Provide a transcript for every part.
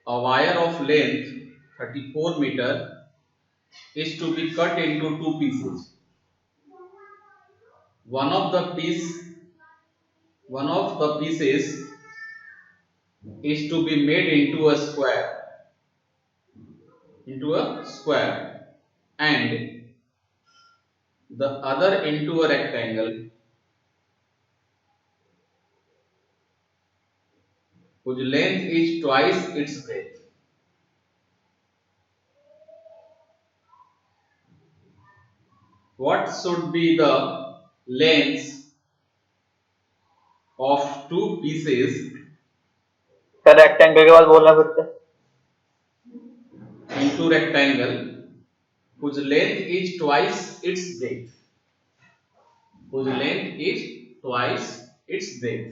A wire of length 34 meter is to be cut into two pieces. One of the pieces is to be made into a square, and the other into a rectangle whose length is twice its breadth. What should be the lengths of two pieces sir rectangle के बाद बोलना फिर से। into rectangle whose length is twice its breadth? Whose length is twice its breadth.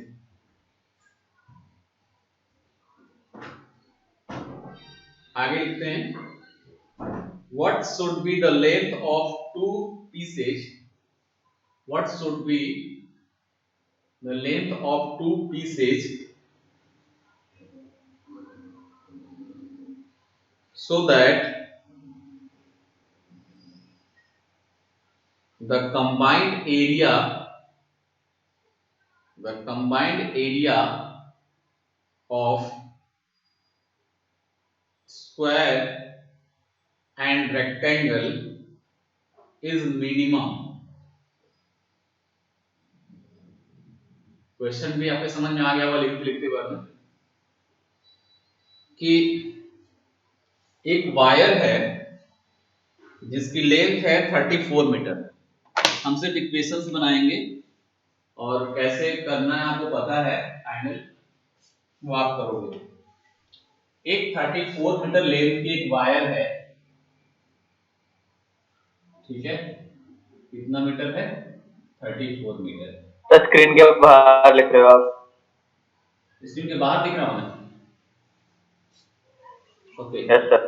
आगे लिखते हैं, what should be the length of two pieces? What should be the length of two pieces so that the combined area of square and rectangle is minimum? Question भी आपके समझ में आ गया होगा लिखते लिखते बाद में कि एक वायर है जिसकी लेंथ है 34 मीटर। हम सिर्फ इक्वेशंस बनाएंगे और कैसे करना है आपको पता है, फाइनल वो आप करोगे। एक 34 मीटर लेंथ की एक वायर है, ठीक है, कितना मीटर है? 34 मीटर। तो स्क्रीन के बाहर लिख रहे हो आप? स्क्रीन के बाहर दिख रहा हूं ना? Okay, yes sir.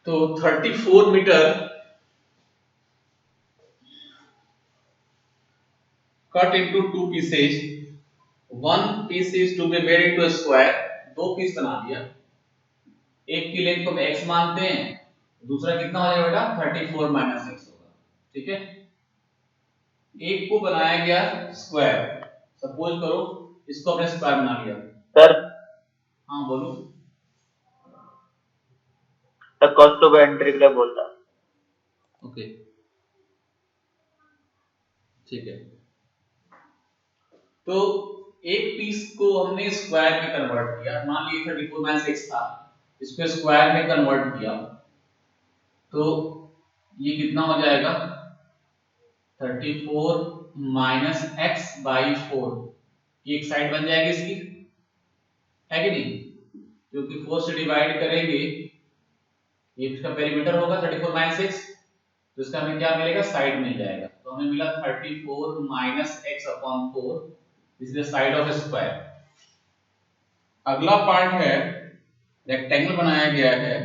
तो 34 metre cut into two pieces. One piece is to be made into a square. दो पीस बना दिया, एक की लेंथ को हम x मानते हैं, दूसरा कितना हो जाएगा बेटा? 34 माइनस x होगा, ठीक है। एक को बनाया गया स्क्वायर, सपोज करो इसको हमने स्क्वायर बना लिया। सर हाँ बोलो। सर कॉस्ट ऑफ एंट्री के लिए बोलता। ओके, ठीक है। तो एक पीस को हमने स्क्वायर में कन्वर्ट किया, मान लीजिए 34 माइनस x था, इसको स्क्वायर में कन्वर्ट किया तो ये कितना हो जाएगा? 34 माइनस x बाई 4, ये एक साइड बन जाएगी इसकी, है कि नहीं? क्योंकि 4 से डिवाइड करेंगे, ये इसका पेरीमीटर होगा 34 माइनस x, तो इसका हमें क्या मिलेगा? साइड मिल जाएगा। तो हमें मिला 34 minus x upon 4, this is the side of square. अगला पार्ट है, रेक्टेंगल बनाया गया है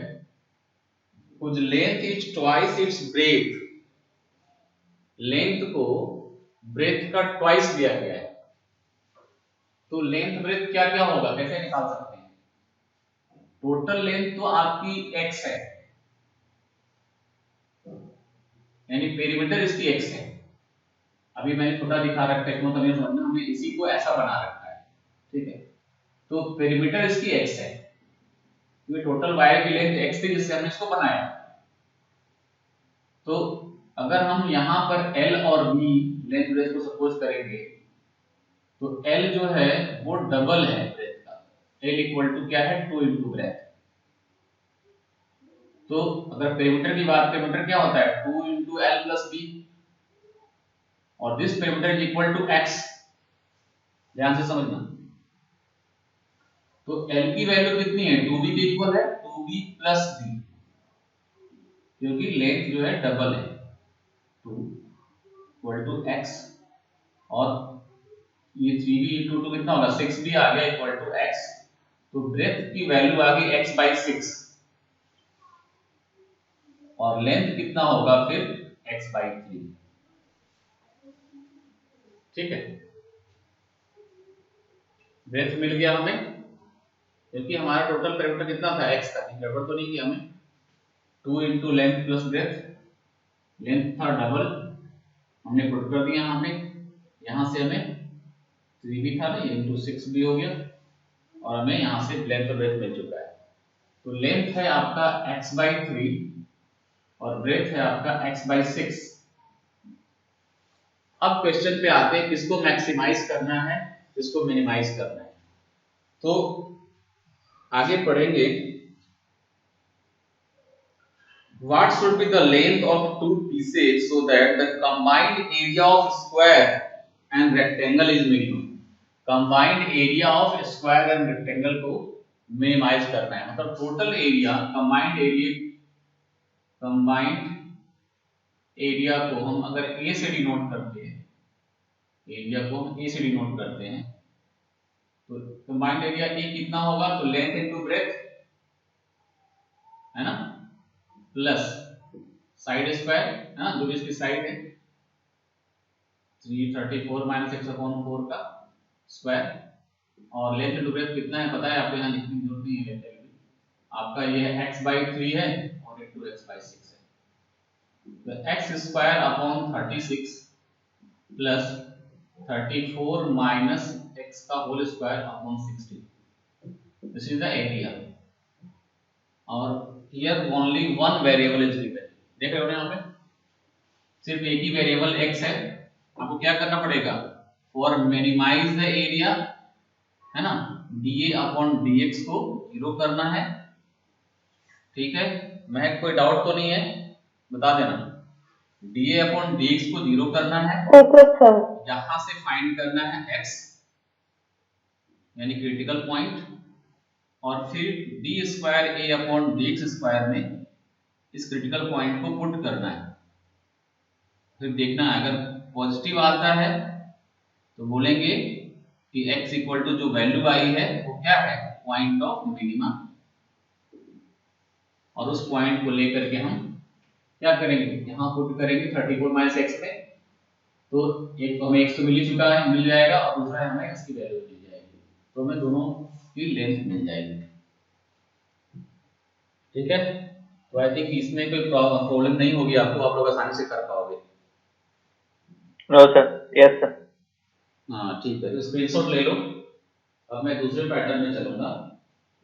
whose length is twice its breadth, length को ब्रेथ का ट्वाइस दिया गया है, तो लेंथ ब्रेथ क्या क्या होगा, कैसे निकाल सकते हैं? टोटल लेंथ तो आपकी x है, यानी पेरीमीटर इसकी x है। अभी मैंने छोटा दिखा रखा है, मतलब ये समझना, हमने इसी को ऐसा बना रखा है, ठीक है। तो पेरीमीटर इसकी x है, ये टोटल वायर की लेंथ x थी जिससे हमने इसको बनाया। तो अगर हम यहाँ पर L और B लेंथ ब्रेथ को सपोज करेंगे तो L जो है वो डबल है ब्रेथ का, L इक्वल टू क्या है? 2 इंटू ब्रेथ। तो अगर पेरीमीटर की बात, पेरीमीटर क्या होता है? 2 इंटू L प्लस B, और this perimeter is equal to x, ध्यान से समझना। तो L की वैल्यू कितनी है? 2B के इक्वल है, 2B प्लस B, क्योंकि लेंथ जो है डबल है, 2 इक्वल टू x, और ये 3b इंटू 2 कितना होगा? 6b आ गया इक्वल टू x। तो ब्रेथ की वैल्यू आ गई x बाई 6, और लेंथ कितना होगा फिर? x बाई 3, ठीक है। ब्रेथ मिल गया हमें, क्योंकि हमारा टोटल पेरीमीटर कितना था x का, गड़बड़ तो नहीं किया हमें। 2 into length plus breadth, length था डबल, हमने पुट कर दिया यहाँ पे, यहाँ से हमें 3 भी था ना, ये इंटू 6 भी हो गया, और हमें यहाँ से लेंथ और ब्रेथ मिल चुका है। तो लेंथ है आपका x/3 और ब्रेथ है आपका x/6। अब क्वेश्चन पे आते हैं, किसको मैक्सिमाइज करना है, किसको मिनिमाइज करना है। तो आगे पढ़ेंगे, what should be the length of two pieces so that the combined area of square and rectangle is minimum। combined area of square and rectangle को मिनिमाइज करना है, मतलब टोटल एरिया, कंबाइंड एरिया को हम अगर ए से डिनोट करते हैं, एरिया को हम ए से डिनोट करते हैं, तो कंबाइंड एरिया ए कितना होगा, तो लेंथ इनटू ब्रेथ है ना, प्लस साइड स्क्वायर है ना, जो भी इसकी साइड है 334 माइनस x/4 का स्क्वायर, और लेंथ इनटू ब्रेथ कितना है पता है आपको, यहाँ लिखने की जरूरत नहीं है, आपका ये x/3 है और इनटू x/6 है, तो x square upon 36 plus 34 minus x का whole square upon 60, this is the area, और here only one variable is given. देख रहे हो ना, यहाँ पे सिर्फ एक ही वेरिएबल x है। आपको क्या करना पड़ेगा, फॉर मिनिमाइज द एरिया है ना, dA अपॉन dx को 0 करना है, ठीक है। महक कोई डाउट तो नहीं है, बता देना। dA अपॉन dx को 0 करना है, यहां से फाइंड करना है x यानी क्रिटिकल पॉइंट, और फिर d square a upon dx square में इस क्रिटिकल पॉइंट को पुट करना है, फिर देखना है अगर पॉजिटिव आता है तो बोलेंगे कि x इक्वल टू जो वैल्यू आई है वो क्या है, पॉइंट ऑफ मिनिमा, और उस पॉइंट को लेकर के हम क्या करेंगे, यहाँ पुट करेंगे 34 माइनस x में, तो एक तो हमें x तो मिल ही चुका है, मिल जाएगा, और दूसरा हमें इसकी वैल्यू मिल जाएगी, तो हमें दोनों की लेंथ मिल जाएगी, ठीक है। तो आई थिंक इसमें कोई प्रॉब्लम नहीं होगी आपको, आप लोग आसानी से कर पाओगे। No sir, yes sir. हाँ ठीक है, तो स्क्रीनशॉट ले लो। अब मैं दूसरे पैटर्न में चलूंगा,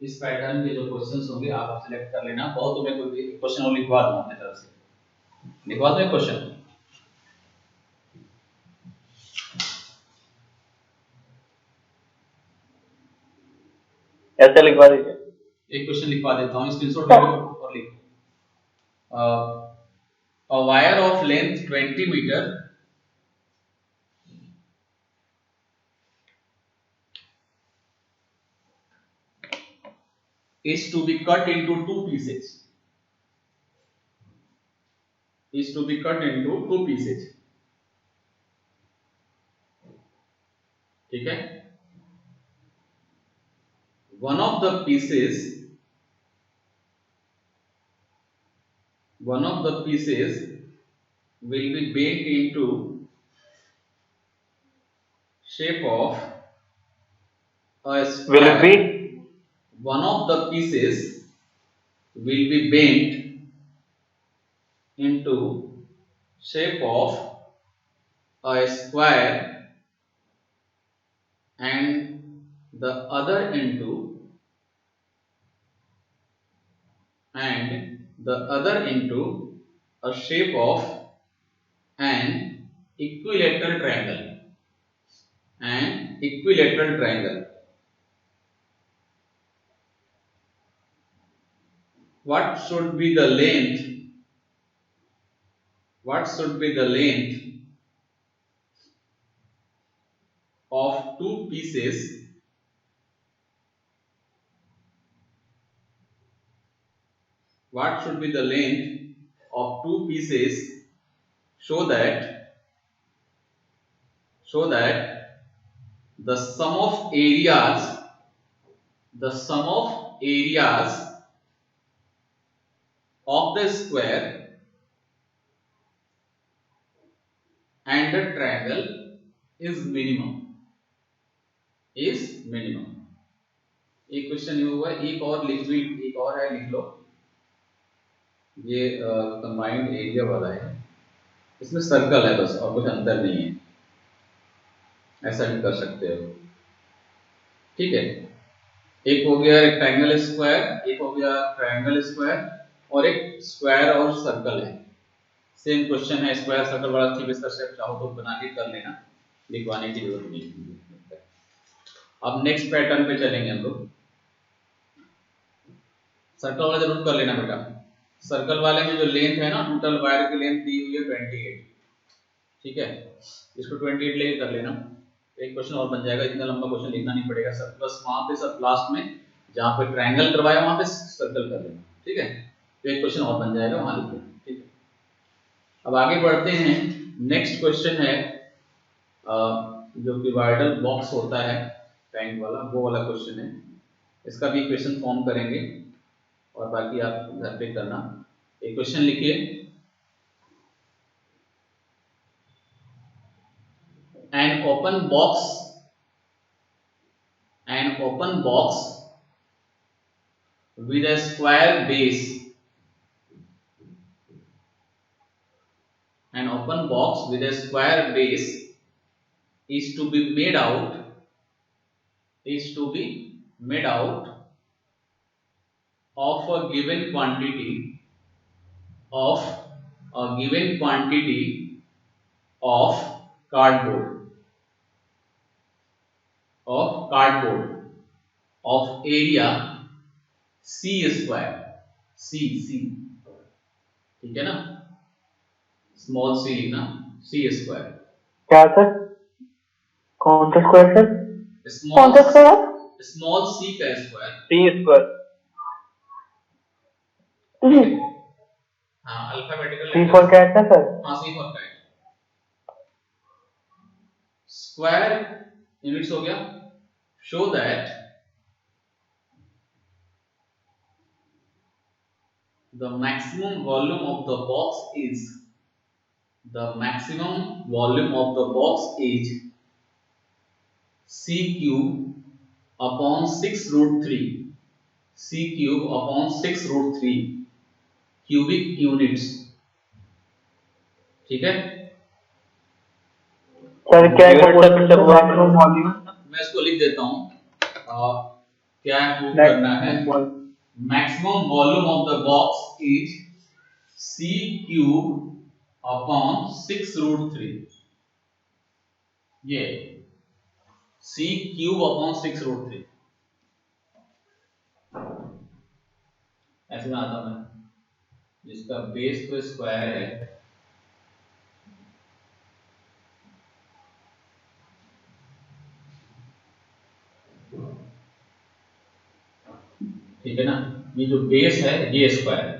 इस पैटर्न के जो क्वेश्चंस होंगे आप सिलेक्ट कर लेना, बहुत तो मैं कोई क्वेश्चन और लिखवा दूंगा अपनी तरफ से, लिखवा दो एक क्वेश्चन। ऐसे लिखवा दीजिए, एक क्वेश्चन लिखवा देता हूँ, स्क्रीनशॉट ले लो और लिखो। A wire of length 20 meter is to be cut into two pieces, is to be cut into two pieces, ठीक है। one of the pieces will be bent into shape of a square. One of the pieces will be bent into shape of a square and the other into a shape of an equilateral triangle. What should be the length of two pieces so that the sum of areas of the square and the triangle is minimum. एक question ये हुआ, एक और liquid, एक और है, लिख लो। ये कंबाइंड एरिया वाला है, इसमें सर्कल है बस और कुछ अंतर नहीं है, ऐसा भी कर सकते हो। ठीक है, एक हो गया रेक्टेंगल स्क्वायर, एक हो गया ट्रायंगल स्क्वायर, और एक स्क्वायर और सर्कल है। सेम क्वेश्चन है, स्क्वायर सर्कल वाला, ठीक है, स्टेप चाहो तो बना के कर लेना, लिखवाने की जरूरत नहीं है। अब नेक्स्ट पैटर्न पे चलेंगे हम लोग। सर्कल वाला जरूर कर लेना बेटा। सर्कल वाले में जो लेंथ है ना, टोटल वायर की लेंथ दी हुई है 28, ठीक है, इसको 28 लेके कर लेना। एक क्वेश्चन और बन जाएगा, इतना लंबा क्वेश्चन लिखना नहीं पड़ेगा सब, बस वहां पे सब लास्ट में जहां पे ट्रायंगल करवाया वहां पे सर्कल कर लेना, ठीक है। तो एक क्वेश्चन और बन जाएगा, वहां लिख लेना, ठीक है। अब आगे बढ़ते हैं, नेक्स्ट क्वेश्चन है जो डिवाइडल बॉक्स होता है टैंक वाला, वो वाला क्वेश्चन है। इसका भी इक्वेशन फॉर्म करेंगे और बाकी आप घर पे करना। एक क्वेश्चन लिखिए, an open box with a square base, an open box with a square base is to be made out of a given quantity of cardboard of area c square, c, ठीक है ना, small c लिखना, c square. क्या sir? कौन सा square sir? Small c का square, सी square. हाँ, alphabetical C for cat है सर? हाँ, सी फॉर कैट। स्क्वायर यूनिट्स हो गया। Show that the maximum volume of the box is c cube upon 6 root 3, cubic units, ठीक है। सर क्या maximum volume? मैं इसको लिख देता हूँ, क्या प्रूव करना है। Maximum volume of the box is c cube upon 6 root 3, ये c क्यूब अपॉन 6 रूट 3, ऐसे बनाता हूं मैं, जिसका बेस तो स्क्वायर है, ठीक है ना। ये जो बेस है ये स्क्वायर है,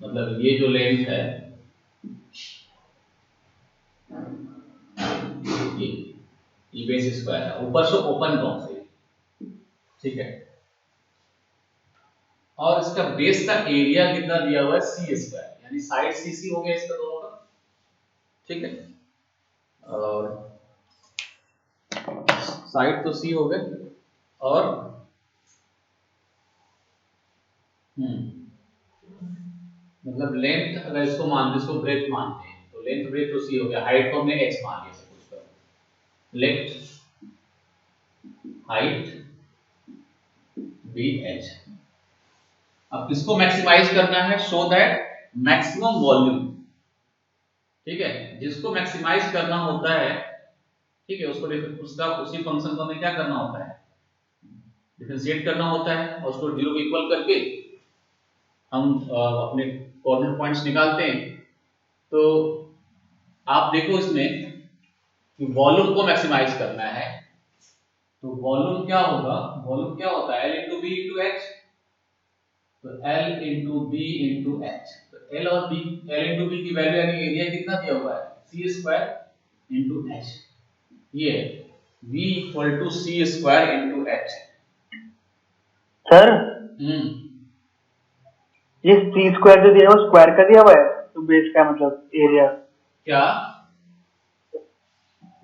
मतलब ये जो लेंथ है ये बेस स्क्वायर है, ऊपर से ओपन बॉक्स है, ठीक है। और इसका बेस का एरिया कितना दिया हुआ है, सी स्क्वायर, यानी साइड सी सी हो गया इसका दोनों का, ठीक है। और साइड तो सी हो गए, और मतलब लेंथ अगर इसको ब्रेथ मानते हैं तो लेंथ ब्रेथ तो सी हो गया, हाइट को हमने h मान लिया, सब कुछ कर लेंथ हाइट बी h। अब किसको मैक्सिमाइज करना है, शो दैट मैक्सिमम वॉल्यूम, ठीक है, जिसको मैक्सिमाइज करना होता है, ठीक है, उसका उसी फंक्शन को हमें क्या करना होता है, डिफरेंशिएट करना होता है, और उसको 0 को इक्वल करके हम अपने कॉर्नर पॉइंट्स निकालते हैं। तो आप देखो इसमें कि वॉल्यूम को मैक्सिमाइज करना है, तो वॉल्यूम क्या होगा, वॉल्यूम क्या होता है, L into B into H, तो L into B into H, तो L और B, L इंटू बी की वैल्यू यानी एरिया कितना दिया हुआ है, सी स्क्वायर इंटू एच, ये V equal to C square into H. Sir ये सी स्क्वायर जो दिया हुआ है स्क्वायर का दिया हुआ है, तो बेस का मतलब एरिया क्या,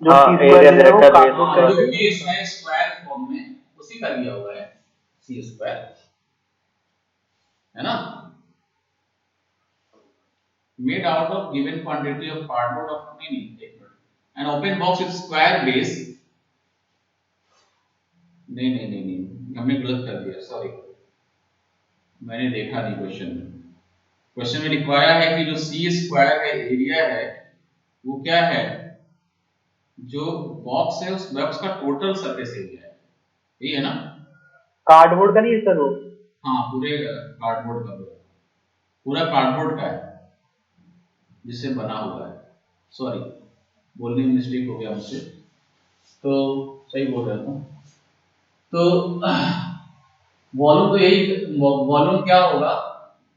जो सी स्क्वायर दिया है वो जो बेस है स्क्वायर फॉर्म में उसी का दिया हुआ है, सी स्क्वायर, है ना। Made out of given quantity of cardboard of an open box with square base. नहीं, हमने गलत कर दिया, सॉरी, मैंने देखा नहीं क्वेश्चन में। क्वेश्चन में लिखवाया है कि जो सी स्क्वायर है एरिया है वो क्या है, जो बॉक्स है उस बॉक्स का टोटल सरफेस एरिया है, यही है ना। कार्डबोर्ड का नहीं है सर वो? हाँ, पूरे कार्डबोर्ड का, पूरा कार्डबोर्ड का है जिससे बना हुआ है। सॉरी, बोलने में मिस्टेक हो गया मुझसे, तो सही बोल रहा हूँ। तो वॉल्यूम तो यही, वॉल्यूम क्या होगा,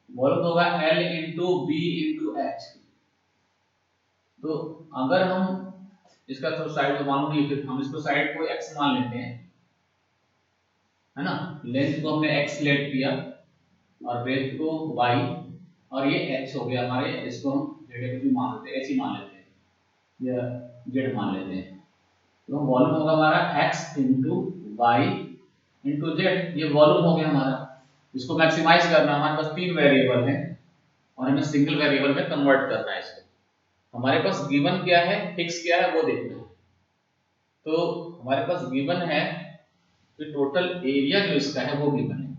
वॉल्यूम होगा L into B into H. तो अगर हम इसका तो साइड तो मालूम नहीं, फिर हम इसको साइड को x मान लेते हैं, है ना। लेंथ को हमने x लेट किया और ब्रेथ को y, और ये h हो गया हमारे, इसको हम z भी मान लेते हैं, h ही मान लेते हैं या z मान लेते हैं। तो वॉल्यूम होगा हमारा x into Y into Z, ये वॉल्यूम हो गया हमारा। इसको मैक्सिमाइज करना, हमारे पास 3 वेरिएबल हैं और हमें सिंगल वेरिएबल में कन्वर्ट करना है इसको। हमारे पास गिवन क्या है, फिक्स क्या है, वो देखना है। तो हमारे पास गिवन है कि टोटल एरिया जो इसका है वो गिवन है।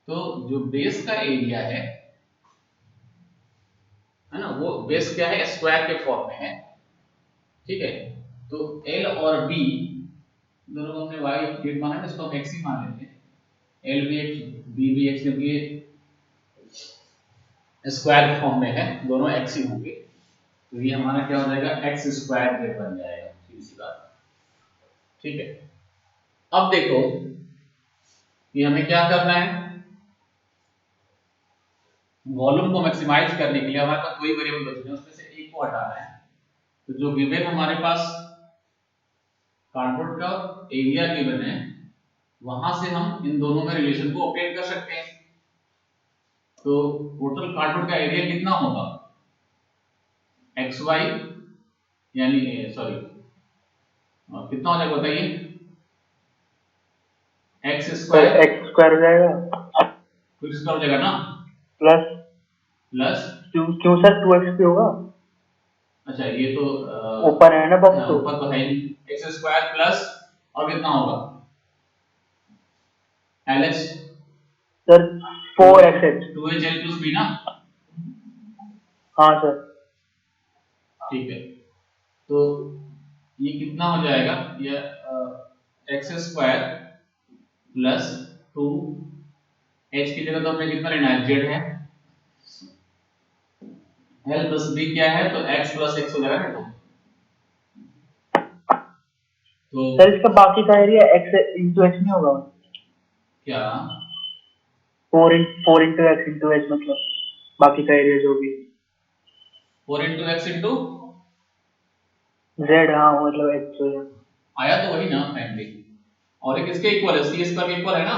तो जो बेस का एरिया है ना, वो बेस क्या है, स्क्वायर के फॉर्म में है, ठीक है। तो L और B दोनों को हमने y डेट माना है, इसको हम x ही मान लेते हैं। L भी x, B भी x, क्योंकि स्क्वायर फॉर्म में है, दोनों x ही होंगे। तो ये हमारा क्या हो जाएगा, x स्क्वायर जेड बन जाएगा, सीधी बात, ठीक है। अब देखो कि हमें क्या करना है, वॉल्यूम को मैक्सिमाइज करने के लिए हमारे पास कोई वेरिएबल बचे हैं, उसमें से एक को हटाना है। तो जो गिवन हमारे पास कार्डबोर्ड का एरिया गिवन है, वहां से हम इन दोनों में रिलेशन को ऑपरेट कर सकते हैं। तो टोटल कार्डबोर्ड का एरिया कितना होगा, xy, यानी सॉरी कितना हो जाएगा बताइए, x स्क्वायर हो जाएगा, फिर इसका हो जाएगा ना प्लस प्लस, क्यों सर 2x भी होगा? अच्छा ये तो ऊपर है ना बॉक्स, तो ऊपर तो है ही, x स्क्वायर प्लस और कितना होगा lh, sir 4xh। 2hL plus b ना, हाँ सर, ठीक है। तो ये कितना हो जाएगा, ये x स्क्वायर प्लस 2, h की जगह तो हमने कितना लेना है, z है, l प्लस b क्या है, तो x प्लस x हो जाएगा ना। तो सर इसका बाकी का एरिया x इंटू h नहीं होगा क्या, 4 इंटू x इंटू h, मतलब बाकी का एरिया जो भी 4 इंटू एक्स इंटू z, हाँ मतलब h जो है। आया तो वही ना फैमिली, और ये किसके इक्वल है, सी स्क्वायर के इक्वल है ना,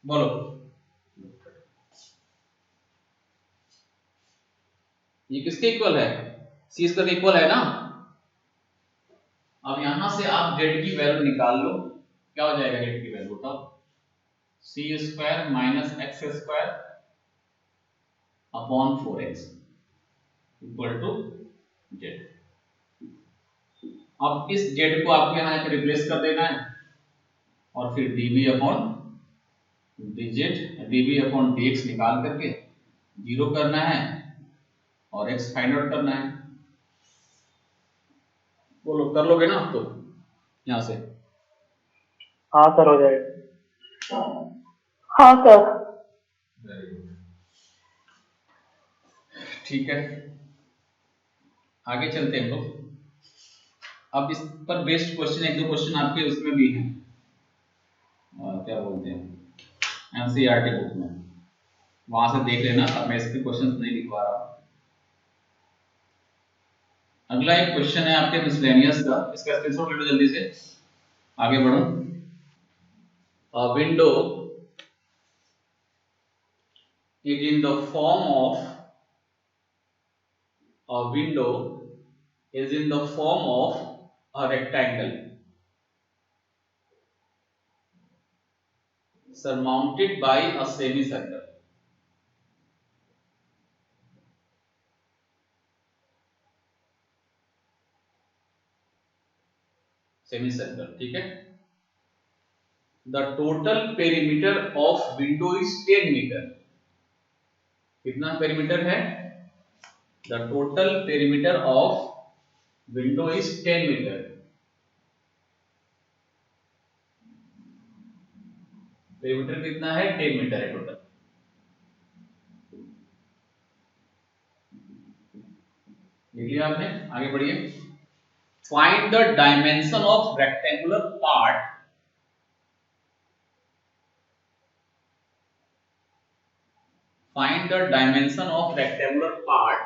बोलो ये किसके इक्वल है, सी स्क्वायर के इक्वल है ना। अब यहां से आप z की वैल्यू निकाल लो, क्या हो जाएगा z की वैल्यू, तब C square minus x square upon 4x equal to z। अब इस z को आपको यहां पे रिप्लेस कर देना है और फिर dv upon dz, dv upon dx निकाल करके 0 करना है और x फाइंड आउट करना है। बोलो कर लोगे ना आप तो यहां से, हाँ सर हो जाएगा, हाँ सर। वेरी गुड, ठीक है, आगे चलते हैं लोग। अब इस पर बेस्ड क्वेश्चन, एक दो क्वेश्चन आपके उसमें भी हैं, क्या बोलते हैं एनसीईआरटी बुक में, वहां से देख लेना, अब मैं इसके क्वेश्चंस नहीं लिखवा रहा। अगला एक क्वेश्चन है आपके मिसलेनियस का, इसका स्क्रीनशॉट ले लो जल्दी से, आगे बढ़ो। A window is in the form of a window is in the form of a rectangle. surmounted by a semicircle. Semicircle, ठीक है. The total perimeter of window is 10 meter. कितना पेरीमीटर है? The total perimeter of window is 10 meter. Perimeter कितना है? 10 metre है total. लिख लिया आपने? आगे बढ़िए. Find the dimension of rectangular part. Find the dimension of rectangular part.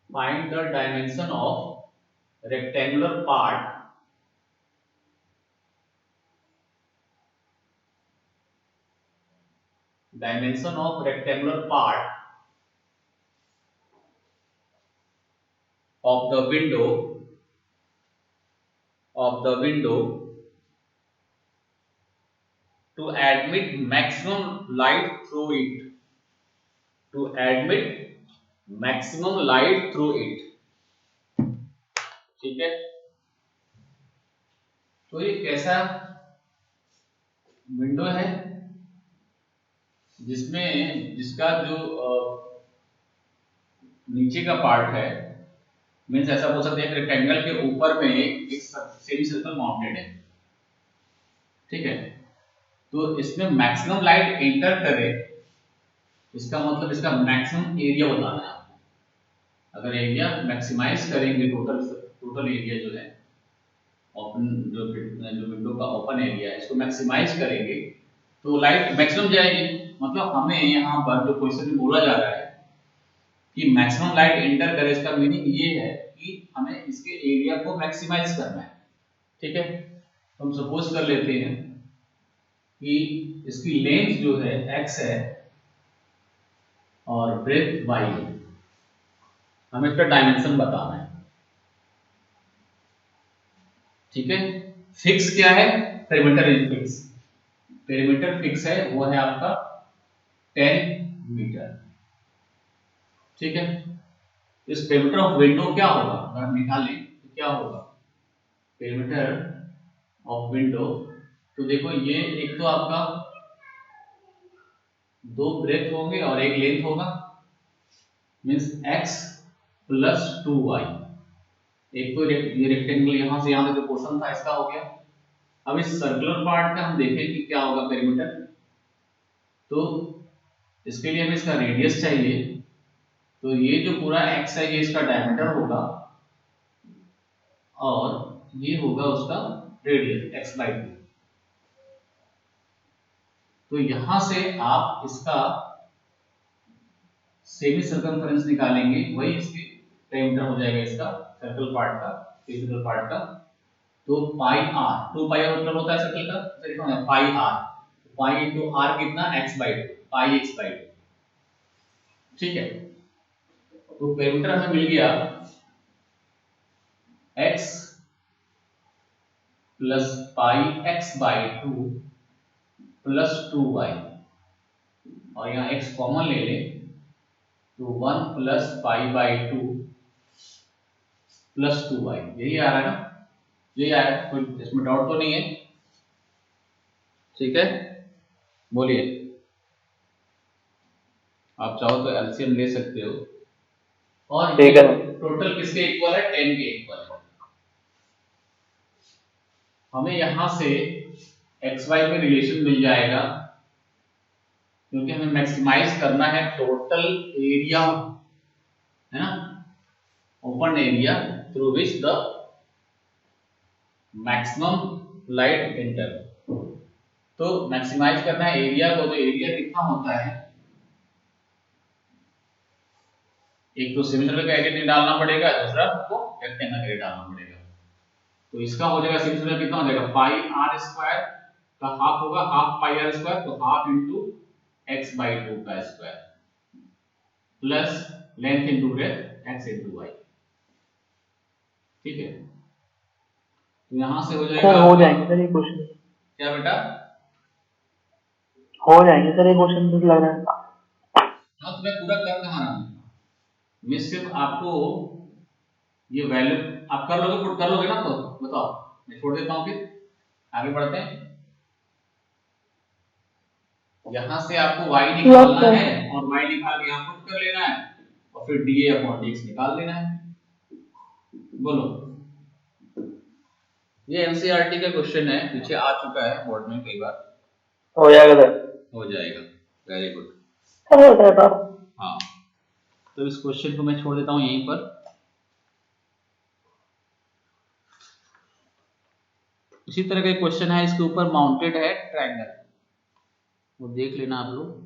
Find the dimension of rectangular part. Dimension of rectangular part of the window to admit maximum light through it. To admit maximum light through it. ठीक है. तो ये कैसा window है जिसका जो नीचे का पार्ट है, मीन्स ऐसा बोल सकते हैं रेक्टेंगल के ऊपर में एक सेमी सर्कल माउंटेड है. ठीक है. तो इसमें मैक्सिमम लाइट एंटर करे, इसका मतलब इसका मैक्सिमम एरिया बताना है आपको. अगर एरिया मैक्सिमाइज करेंगे, टोटल एरिया जो है ओपन, जो विंडो का ओपन एरिया है, इसको मैक्सिमाइज करेंगे तो लाइट मैक्सिमम जाएगी. मतलब हमें यहाँ पर जो क्वेश्चन में बोला जा रहा है कि मैक्सिमम लाइट एंटर करे, इसका मीनिंग ये है कि हमें इसके एरिया को मैक्सिमाइज करना है. ठीक है. हम सपोज कर लेते हैं कि इसकी लेंथ जो है x है और ब्रेथ y है. हमें इसका डायमेंशन बताना है. ठीक है. फिक्स क्या है? Perimeter is fix. Perimeter fix है, वो है आपका 10 मीटर. ठीक है. इस पेरीमीटर ऑफ विंडो क्या होगा अगर हम निकालें तो क्या होगा? पेरीमीटर ऑफ विंडो, तो देखो ये एक तो आपका 2 ब्रेथ होंगे और एक लेंथ होगा, मींस x प्लस 2y. एक तो ये रेक्टेंगल यहां से यहां तक जो पोर्शन था इसका हो गया. अब इस सर्कुलर पार्ट का हम देखें कि क्या होगा पेरीमीटर. तो इसके लिए हमें इसका रेडियस चाहिए. तो ये जो पूरा x है ये इसका डायमीटर होगा और ये होगा उसका रेडियस x/2. तो यहां से आप इसका सेमी सर्कमफरेंस निकालेंगे, वही इसके पेरीमीटर हो जाएगा इसका सर्कल पार्ट का, सर्कल पार्ट का. तो पाई r, 2 पाई r मतलब होता है सर्कल का, तो लिखा है पाई r. पाई इनटू r कितना? x/2, पाई x/2. ठीक है. तो पेरीमीटर हमें मिल गया x plus pi x/2 plus 2y, और यहाँ x कॉमन ले ले तो 1 प्लस पाई/2 प्लस 2y. यही आ रहा है ना? यही आ रहा है, कोई इसमें डाउट तो नहीं है? ठीक है. बोलिए. आप चाहो तो एलसीएम ले सकते हो. और टोटल किसके इक्वल है? 10 के इक्वल है. हमें यहां से xy में रिलेशन मिल जाएगा क्योंकि हमें मैक्सिमाइज करना है टोटल एरिया, है ना, open area through which the maximum light enter. तो मैक्सिमाइज करना है एरिया को. तो एरिया कितना होता है? एक तो सेमी सर्कल का एरिया डालना पड़ेगा, दूसरा आपको रेक्टेंगल का एरिया डालना पड़ेगा. तो इसका हो जाएगा सेमी सर्कल कितना हो जाएगा? पाई r स्क्वायर का हाफ होगा, हाफ पाई r स्क्वायर, तो हाफ इनटू x/2 का square plus length into breadth x into y. ठीक है. तो यहाँ से हो सर जाएगा हो आपका जाएंगे सर ये क्वेश्चन, क्या बेटा? हो जाएंगे सर ये क्वेश्चन मुझे लग रहा है। हाँ, तो मैं पूरा कर कहाँ रहा हूँ, मैं सिर्फ आपको ये वैल्यू आप कर लोगे, पुट कर लोगे ना, तो बताओ मैं छोड़ देता हूँ, फिर आगे बढ़ते हैं। यहाँ से आपको y निकालना है और y निकाल के यहाँ पुट कर लेना है और फिर dA/dx निकाल लेना है। बोलो, ये एनसीईआरटी का क्वेश्चन है, पीछे आ चुका है बोर्ड में कई बार। हो जाएगा सर, हो जाएगा, वेरी गुड। हो जाएगा। हाँ, तो इस क्वेश्चन को मैं छोड़ देता हूँ यहीं पर। इसी तरह का एक क्वेश्चन है, इसके ऊपर माउंटेड है ट्रायंगल, वो देख लेना आप लोग।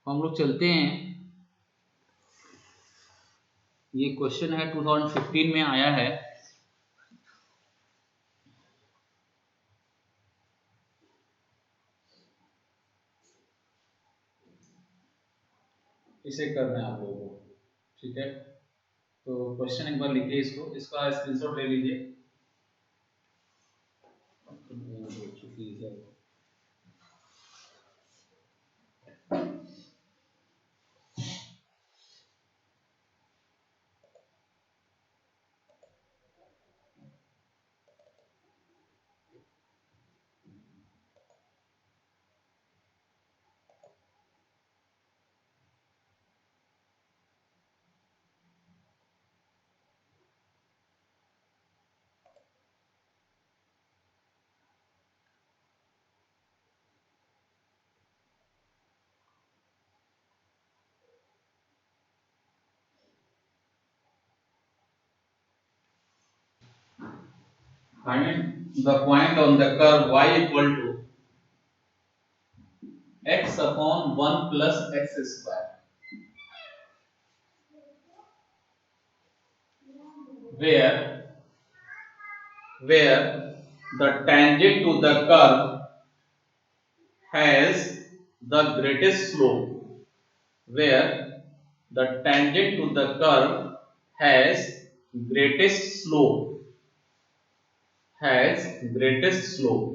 हम लोग चलते हैं, ये क्वेश्चन है 2015 में आया है। इसे करना है आप लोगों को, ठीक है? तो क्वेश्चन एक बार लिखिए, इसका स्क्रीनशॉट ले लीजिए। Find the point on the curve y equal to x upon 1 plus x square, where the tangent to the curve has the greatest slope, where the tangent to the curve has greatest slope.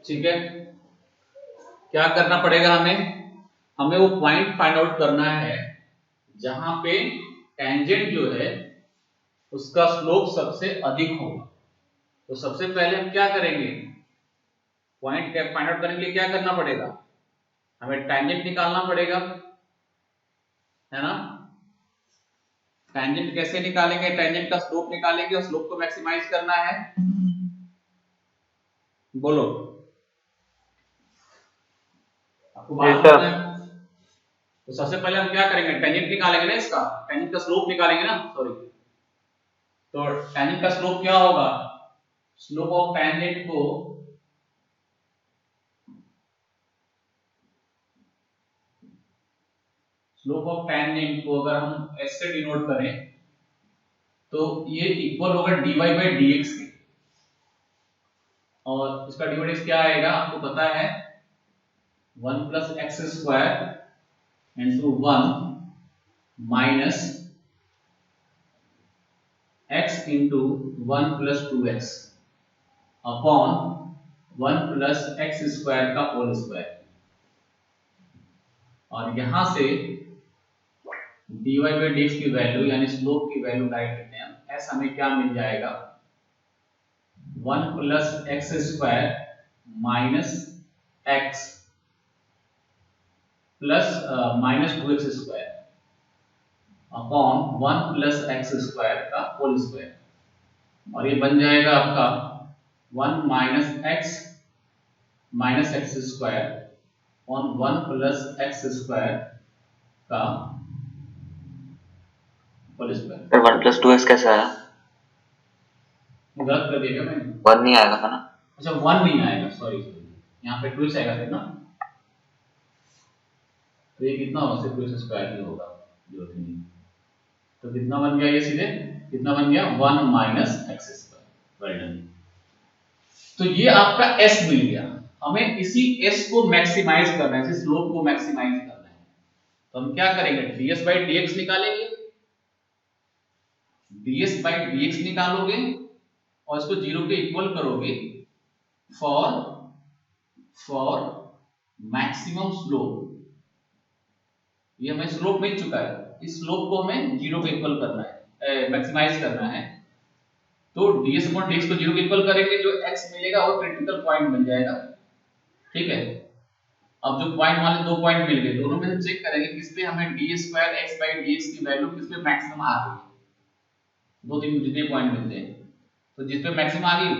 ठीक है, क्या करना पड़ेगा हमें वो point find out करना है जहां पे टेंजेंट जो है उसका स्लोप सबसे अधिक होगा। तो सबसे पहले हम क्या करेंगे, पॉइंट फाइंड आउट करने के लिए क्या करना पड़ेगा, हमें टेंजेंट निकालना पड़ेगा, है ना? टेंजेंट कैसे निकालेंगे, टेंजेंट का स्लोप निकालेंगे और स्लोप को मैक्सिमाइज करना है। बोलो, आपको बात समझ में? तो सबसे पहले हम क्या करेंगे, टेंजेंट निकालेंगे ना, इसका टेंजेंट का स्लोप निकालेंगे ना, सॉरी। तो टेंजेंट का स्लोप क्या होगा, स्लोप ऑफ टेंजेंट को अगर हम s से डिनोट करें तो ये इक्वल होगा dy बाई dx के, और इसका dy dx क्या आएगा आपको पता है, 1 plus x square into 1 minus x into 1 plus 2x upon 1 plus x square का होल स्क्वायर। और यहां से dy बाई dx की वैल्यू यानी स्लोप की वैल्यू राइट करते हैं, s हमें क्या मिल जाएगा, 1 plus x square minus x plus minus 2x square upon 1 plus x square का होल स्क्वायर, और ये बन जाएगा आपका 1 minus x square on 1 plus x square का होल स्क्वायर। 1 प्लस 2x कैसे आया? गलत कर दिया मैंने, 1 नहीं आएगा था ना? अच्छा 1 नहीं आएगा, सॉरी, यहाँ पे 2x आएगा फिर ना। तो ये कितना होगा, सिर्फ इस स्क्वायर ही होगा, 0 तो कितना बन गया, ये सीधे कितना बन गया 1 minus x square. Well done. तो ये आपका s मिल गया। हमें इसी s को मैक्सिमाइज करना है, इस स्लोप को मैक्सिमाइज करना है। तो हम क्या करेंगे, ds बाई dx निकालेंगे। ds बाई dx निकालोगे और इसको 0 के इक्वल करोगे फॉर मैक्सिमम स्लोप। ये हमें स्लोप मिल चुका है, इस स्लोप को हमें 0 के इक्वल करना है, मैक्सिमाइज करना है। तो ds अपॉन dx को 0 के इक्वल करेंगे, जो x मिलेगा वो क्रिटिकल पॉइंट मिल जाएगा। ठीक है, अब जो पॉइंट वाले 2 पॉइंट मिल गए, दोनों में से चेक करेंगे किस पे हमें d square x by dx की वैल्यू किस पे मैक्सिमम आ रही है। 2-3 जितने पॉइंट मिलते हैं, तो जिस पे मैक्सिमम आ गई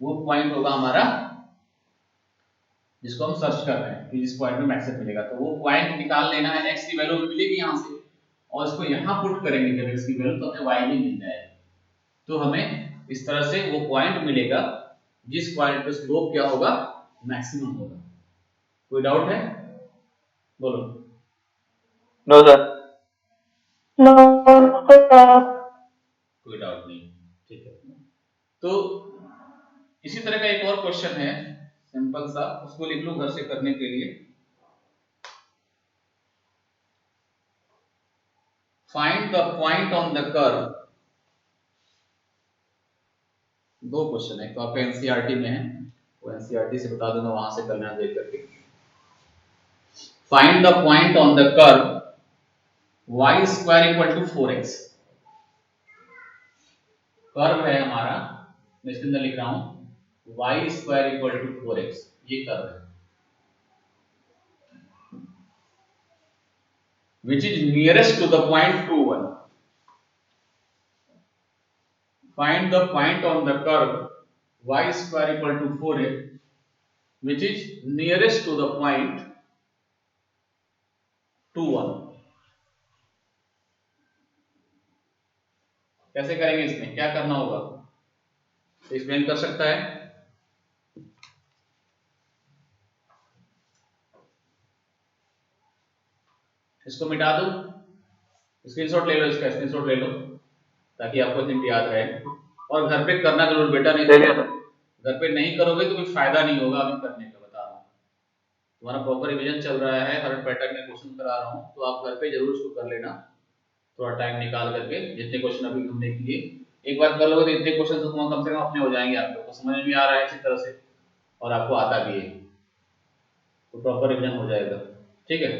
वो पॉइंट होगा हमारा, जिसको हम सर्च कर रहे हैं कि जिस पॉइंट में मैक्सिमम मिलेगा। तो वो पॉइंट निकाल लेना है, x की वैल्यू मिलेगी यहां से, और इसको यहां पुट करेंगे जब x की वैल्यू, तो हमें y भी मिल जाएगा। तो हमें इस तरह से वो पॉइंट मिलेगा जिस पॉइंट पे स्लोप क्या होगा, मैक्सिमम होगा। कोई डाउट है, बोलो। No sir. नो कोई डाउट नहीं, ठीक है। तो इसी तरह का एक और क्वेश्चन है सिंपल सा, उसको लिख लो घर से करने के लिए। Find the point on the curve. 2 question है, तो आपका एनसीईआरटी में है, वो एनसीईआरटी से बता दूंगा, वहां से कर लेना देख करके। Find the point on the curve y square equal to 4x। Curve है हमारा, मैं इसके अंदर लिख रहा हूं y square equal to 4x, ये कर्व है which is nearest to the point 2 1। find the point on the curve y square equal to 4x which is nearest to the point 2 1। कैसे करेंगे, इसमें क्या करना होगा, एक्सप्लेन कर सकता है। इसको मिटा दो, स्क्रीनशॉट ले लो, इसका स्क्रीनशॉट ले लो ताकि आपको दिन याद रहे। और घर पे करना जरूर बेटा, नहीं तो घर पे नहीं करोगे तो कुछ फायदा नहीं होगा अभी करने का, बता रहा हूँ। तुम्हारा प्रॉपर रिवीजन चल रहा है, हर पैटर्न में क्वेश्चन करा रहा हूँ, तो आप घर पे जरूर इसको कर लेना, थोड़ा टाइम निकाल करके। जितने क्वेश्चन अभी हमने किए, एक बार कर लोगे तो इतने क्वेश्चन तो तुम्हारा कम से कम अपने हो जाएंगे, आपको समझ में भी आ रहा है अच्छी तरह से और आपको आता भी है, तो प्रॉपर रिवीजन हो जाएगा। ठीक है,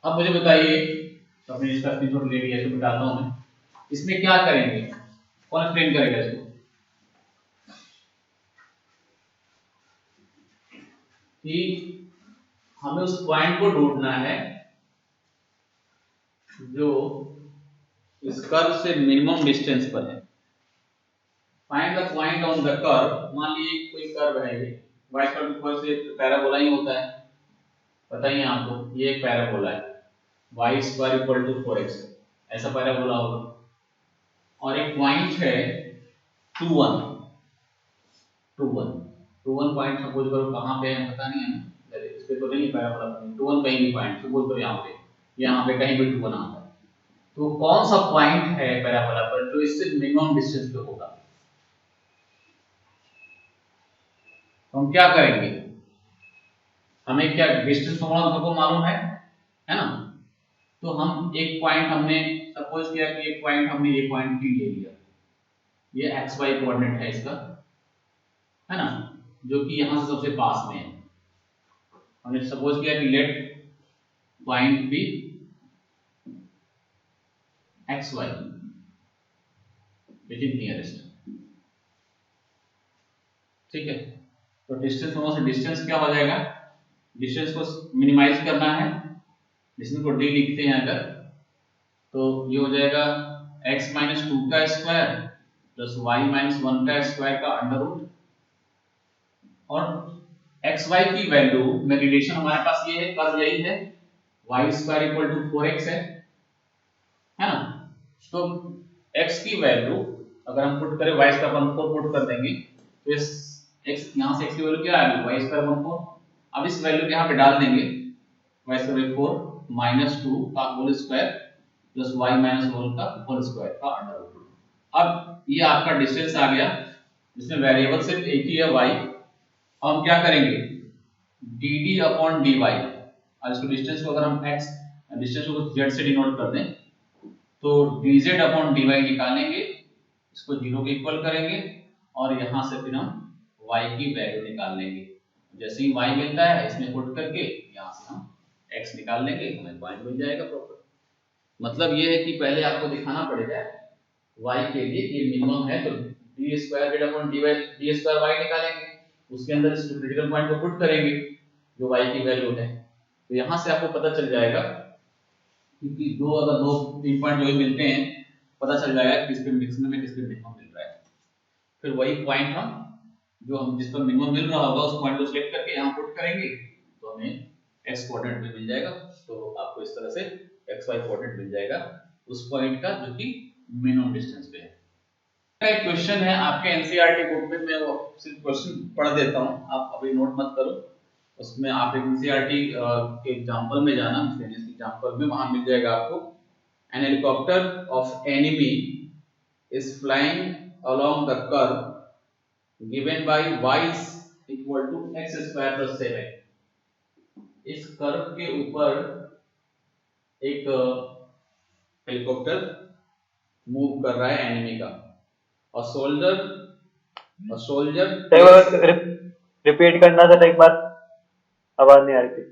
अब मुझे बताइए, अपने इसका स्क्रीनशॉट ले लिया, इसको बताता हूं मैं। इसमें क्या करेंगे, कौन एक्सप्लेन करेगा इसको, कि हमें उस पॉइंट को ढूंढना है जो इस कर्व से मिनिमम डिस्टेंस पर है। Find the point on the curve. मान लीजिए कोई कर्व है, ये y स्क्वायर ऊपर से पैराबोला ही होता है, बताइए आपको, ये एक पैराबोला है, y square equal to 4x, ऐसा पैराबोला होगा, और एक पॉइंट है 2 1 पॉइंट सपोज करो, कहां पे है पता नहीं है ना, इस पे तो नहीं पैराबोला, 2 1 कहीं भी पॉइंट सपोज करो, यहां पे कहीं भी 2 1 आता है, तो कौन सा पॉइंट है पैराबोला पर जो इससे मिनिमम डिस्टेंस पे होगा। तो हम क्या करेंगे, हमें क्या डिस्टेंस फॉर्मूला सबको मालूम है ना। तो हम एक पॉइंट हमने सपोज किया कि एक पॉइंट हमने ये पॉइंट P ले लिया, ये xy कोऑर्डिनेट है इसका, है ना, जो कि यहां से सबसे पास में है। हमने सपोज किया कि let point P xy which is nearest. ठीक है, तो डिस्टेंस फॉर्मूला से डिस्टेंस क्या हो जाएगा, डिस्टेंस को मिनिमाइज करना है, डिस्टेंस को d लिखते हैं अगर, तो ये हो जाएगा x माइनस 2 का स्क्वायर प्लस y माइनस 1 का स्क्वायर का अंडर रूट, और xy की वैल्यू में रिलेशन हमारे पास ये है, कर्व यही है, y square equal to 4x है ना। तो x की वैल्यू अगर हम पुट करें, y स्क्वायर अपन 4 पुट कर देंगे, तो इस x यहां से x की वैल्यू क्या आ गई, y स्क्वायर 4। अब इस वैल्यू को यहां पे डाल देंगे, y4 -2 का होल स्क्वायर प्लस y -1 का होल स्क्वायर का अंडर रूट। अब ये आपका डिस्टेंस आ गया जिसमें वेरिएबल सिर्फ एक ही है y। अब हम क्या करेंगे dd अपॉन dy, और इसको डिस्टेंस को अगर हम x डिस्टेंस को z से डिनोट कर दें तो dz अपॉन dy निकालेंगे, इसको 0 के इक्वल करेंगे और यहाँ से फिर हम y की वैल्यू निकाल लेंगे। जैसे ही y मिलता है इसमें पुट करके यहाँ से हम x निकाल लेंगे, हमें पॉइंट मिल जाएगा प्रॉपर। मतलब ये है कि पहले आपको दिखाना पड़ेगा y के लिए ये मिनिमम है तो d square z upon dy d square y निकालेंगे, उसके अंदर इस क्रिटिकल पॉइंट को पुट करेंगे जो y की वैल्यू है। तो यहाँ से आपको पता चल जाएगा क्योंकि अगर दो तीन पॉइंट जो ही मिलते हैं पता चल जाएगा किस पे मैक्सिमम है किस पे मिनिमम मिल रहा है। फिर वही पॉइंट हम जो हम जिस पर मिनिमम मिल रहा होगा उस पॉइंट को सिलेक्ट करके यहाँ पुट करेंगे तो हमें x कोऑर्डिनेट भी मिल जाएगा। तो आपको इस तरह से xy कोऑर्डिनेट मिल जाएगा उस पॉइंट का जो कि मिनिमम डिस्टेंस पे है। एक क्वेश्चन है आपके एनसीईआरटी बुक में, मैं वो सिर्फ क्वेश्चन पढ़ देता हूँ, आप अभी नोट मत करो। उसमें आप एनसीईआरटी के एग्जांपल में जाना, मिसलेनियस एग्जांपल में वहां मिल जाएगा आपको। An helicopter of enemy is flying along the curve given by y is equal to x square plus 7। इस कर्व के ऊपर एक हेलीकॉप्टर मूव कर रहा है एनिमी का, और सोल्जर रिपीट करना सर एक बार, आवाज नहीं आ रही थी।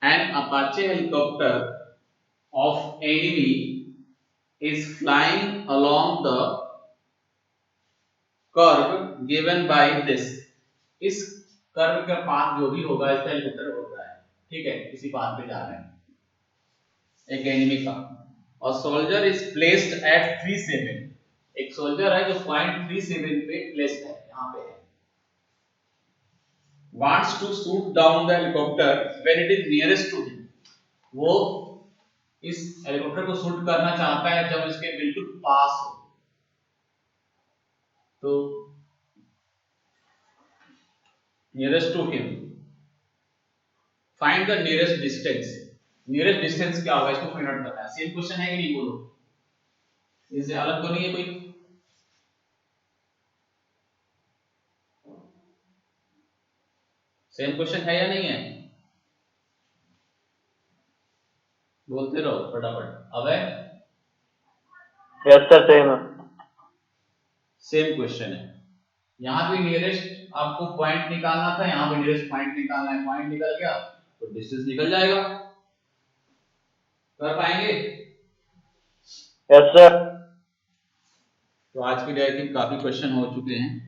An Apache helicopter of enemy is flying along the curve given by this। इस कर्व का पाथ जो भी होगा इसका हेलीकॉप्टर हो रहा है, ठीक है, इसी पाथ पे जा रहे हैं एक एनिमी का, और सोल्जर इज प्लेस्ड एट 37। एक सोल्जर है जो पॉइंट 37 पे प्लेस्ड है, यहाँ पे है। wants to shoot down the helicopter when it is nearest to him। वो इस हेलीकॉप्टर को शूट करना चाहता है जब इसके बिल्कुल पास हो। तो nearest to him, find the nearest distance. Nearest distance क्या होगा इसको फाइंड आउट करना है। सेम क्वेश्चन है कि नहीं, बोलो, इससे अलग तो नहीं है कोई? सेम क्वेश्चन है या नहीं है? बोलते रहो फटाफट। अब है यस सर, सेम है। सेम क्वेश्चन है। यहाँ भी नियरेस्ट आपको पॉइंट निकालना था, यहाँ भी नियरेस्ट पॉइंट निकालना है। पॉइंट निकल गया तो डिस्टेंस निकल जाएगा। कर पाएंगे? Yes sir. तो आज के लिए आई थिंक काफी क्वेश्चन हो चुके हैं।